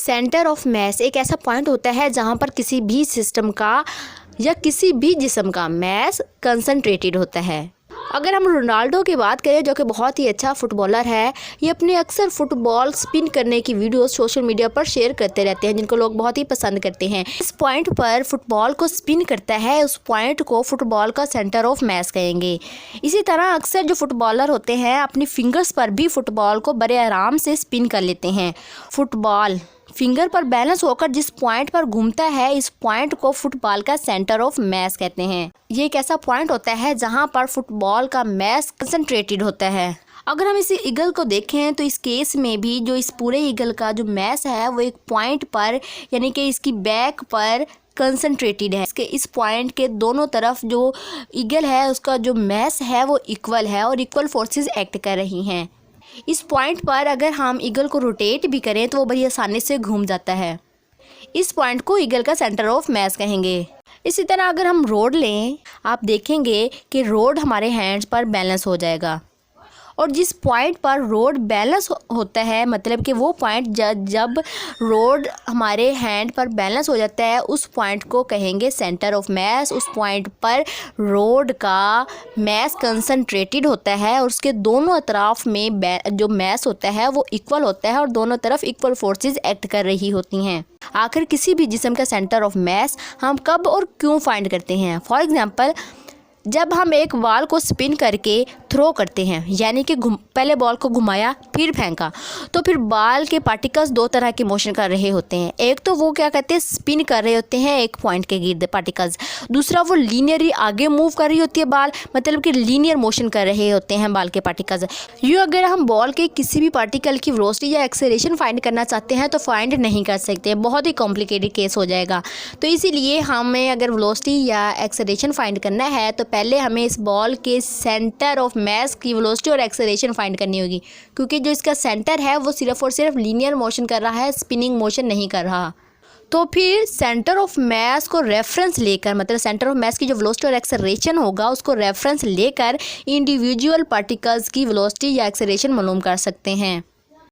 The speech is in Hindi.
सेंटर ऑफ मास एक ऐसा पॉइंट होता है जहाँ पर किसी भी सिस्टम का या किसी भी जिस्म का मास कंसंट्रेटेड होता है। अगर हम रोनाल्डो की बात करें, जो कि बहुत ही अच्छा फुटबॉलर है, ये अपने अक्सर फुटबॉल स्पिन करने की वीडियोस सोशल मीडिया पर शेयर करते रहते हैं, जिनको लोग बहुत ही पसंद करते हैं। इस पॉइंट पर फुटबॉल को स्पिन करता है, उस पॉइंट को फुटबॉल का सेंटर ऑफ मास कहेंगे। इसी तरह अक्सर जो फुटबॉलर होते हैं अपनी फिंगर्स पर भी फुटबॉल को बड़े आराम से स्पिन कर लेते हैं। फुटबॉल फिंगर पर बैलेंस होकर जिस पॉइंट पर घूमता है, इस पॉइंट को फुटबॉल का सेंटर ऑफ मास कहते हैं। ये एक ऐसा पॉइंट होता है जहां पर फुटबॉल का मास कंसंट्रेटेड होता है। अगर हम इस ईगल को देखें तो इस केस में भी जो इस पूरे ईगल का जो मास है वो एक पॉइंट पर, यानी कि इसकी बैक पर कंसंट्रेटेड है। इसके इस पॉइंट के दोनों तरफ जो ईगल है उसका जो मास है वो इक्वल है और इक्वल फोर्सेस एक्ट कर रही हैं। इस पॉइंट पर अगर हम ईगल को रोटेट भी करें तो वो बड़ी आसानी से घूम जाता है। इस पॉइंट को ईगल का सेंटर ऑफ मास कहेंगे। इसी तरह अगर हम रोड लें, आप देखेंगे कि रोड हमारे हैंड्स पर बैलेंस हो जाएगा, और जिस पॉइंट पर रोड बैलेंस होता है, मतलब कि वो पॉइंट जब रोड हमारे हैंड पर बैलेंस हो जाता है, उस पॉइंट को कहेंगे सेंटर ऑफ मास। उस पॉइंट पर रोड का मास कंसंट्रेटेड होता है और उसके दोनों अतराफ में जो मास होता है वो इक्वल होता है और दोनों तरफ इक्वल फोर्सेस एक्ट कर रही होती हैं। आखिर किसी भी जिस्म का सेंटर ऑफ मास हम कब और क्यों फाइंड करते हैं? फॉर एग्जांपल, जब हम एक बॉल को स्पिन करके थ्रो करते हैं, यानी कि पहले बॉल को घुमाया फिर फेंका, तो फिर बॉल के पार्टिकल्स दो तरह के मोशन कर रहे होते हैं। एक तो वो क्या कहते हैं, स्पिन कर रहे होते हैं एक पॉइंट के गिर्द पार्टिकल्स। दूसरा वो लीनियरली आगे मूव कर रही होती है बॉल, मतलब कि लीनियर मोशन कर रहे होते हैं बॉल के पार्टिकल्स। यूँ अगर हम बॉल के किसी भी पार्टिकल की वेलोसिटी या एक्सेलरेशन फाइंड करना चाहते हैं तो फाइंड नहीं कर सकते, बहुत ही कॉम्प्लिकेटेड केस हो जाएगा। तो इसीलिए हमें अगर वेलोसिटी या एक्सेलरेशन फाइंड करना है तो पहले हमें इस बॉल के सेंटर ऑफ मास की वेलोसिटी और एक्सेलरेशन फाइंड करनी होगी, क्योंकि जो इसका सेंटर है वो सिर्फ और सिर्फ लीनियर मोशन कर रहा है, स्पिनिंग मोशन नहीं कर रहा। तो फिर सेंटर ऑफ मास को रेफरेंस लेकर, मतलब सेंटर ऑफ मास की जो वेलोसिटी और एक्सेलरेशन होगा उसको रेफरेंस लेकर इंडिविजुअल पार्टिकल्स की वेलोसिटी या एक्सेलरेशन मालूम कर सकते हैं।